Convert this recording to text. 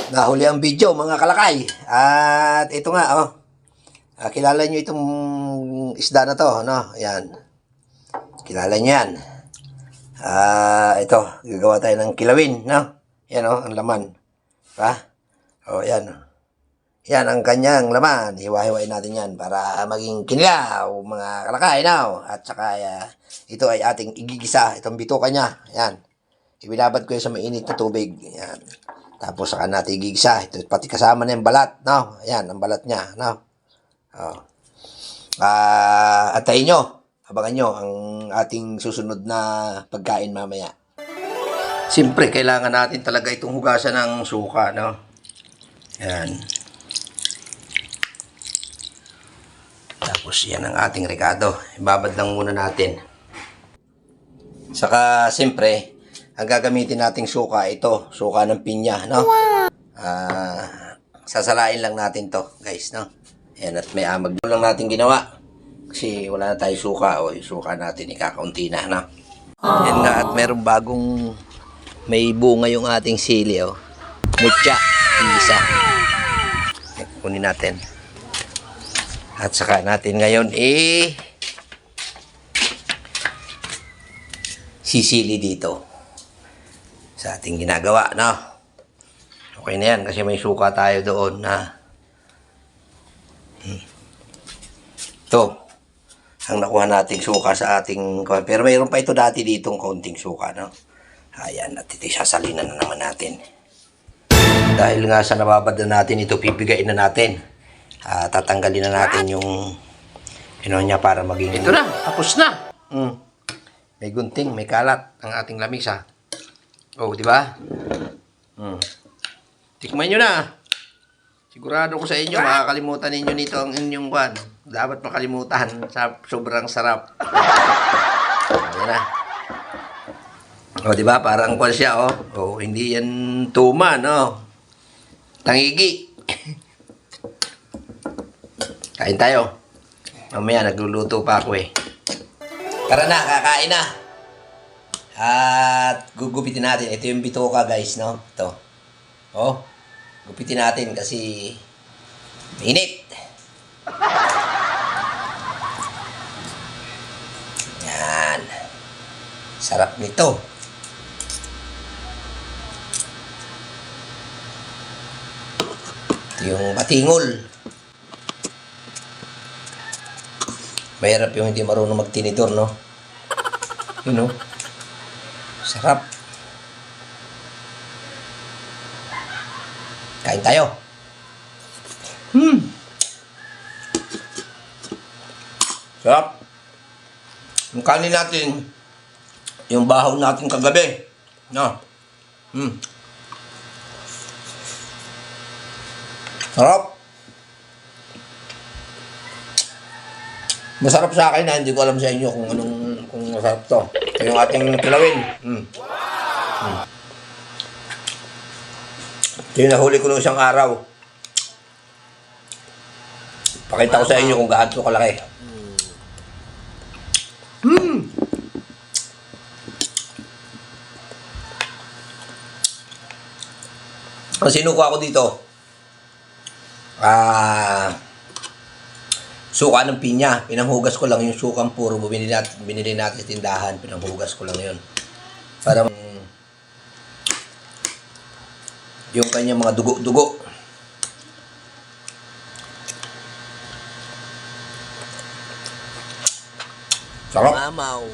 Nahuli ang video mga kalakay. At ito nga oh. Kilala nyo itong isda na to, no? Ayan. Kilala nyo yan. Ito, gagawa tayo ng kilawin, no? Yan oh, ang laman. Ha? Oh, yan. Yan ang kanyang laman. Hiwa-hiwain natin yan para maging kinilaw, mga kalakay, no? At saka ito ay ating igigisa. Itong bituka niya. Yan. Ibinabad ko yan sa mainit na tubig. Yan. Tapos saka natin igigisa. Ito pati kasama na yung balat, no? Ayan, ang balat niya, no? Oh. Atayin nyo. Abangan nyo ang ating susunod na pagkain mamaya. Siyempre, kailangan natin talaga itong hugasan ng suka, no? Ayan. Tapos yan ang ating rekado. Ibabad lang muna natin. Saka, siyempre, ang gagamitin nating suka, ito, suka ng pinya, no? Sasalain lang natin to, guys, no? Ayan, at may amag lang natin ginawa. Kasi wala na tayo suka, o yung suka natin, ikakaunti na, no? Ayan nga, at merong bagong may bunga yung ating sili, oh. Mutya, isa. Kunin natin. At saka natin ngayon, sisili dito sa ating ginagawa, no? Okay na yan kasi may suka tayo doon na ito ang nakuha nating suka sa ating, pero mayroon pa ito dati ditong kaunting suka, no? Ayan, at ito sasalinan na naman natin dahil nga sa nababad na natin ito, pipigain na natin. Tatanggalin na natin yung niya para maging ito na, tapos na. May gunting, may kalat ang ating lamisa. Oh, di ba? Tikman nyo na. Sigurado ko sa inyo, makakalimutan ninyo nito ang inyong kwan. Dapat makalimutan sa sobrang sarap. Ayan na. O, di ba? Parang kwan siya, oh. Oh, hindi yan tuma, no? Tangigi. Kain tayo. Mamaya, nagluluto pa ako eh. Tara na, kakain na. At gugupitin natin. Ito yung bituka, guys, no? Ito. Oh. Gupitin natin kasi mainit. Yan. Sarap nito. Ito yung patingol. Mahirap yung hindi marunong magtinidor, no? Yun, no? Sarap. Kain tayo. Sarap. Yung kanin natin, yung bahaw natin kagabi. No? Sarap. Masarap sa akin na hindi ko alam sa inyo kung masarap to. Ito yung ating kilawin. Ito yung nahuli ko nung isang araw. Pakita ko sa inyo kung gaano kalaki. Ang sinukuha ko dito, suka ng pinya. Pinanghugas ko lang yung sukang puro. Binili natin sa tindahan. Pinanghugas ko lang yun. Para yung kanyang mga dugo-dugo. Sarap. Mamaw.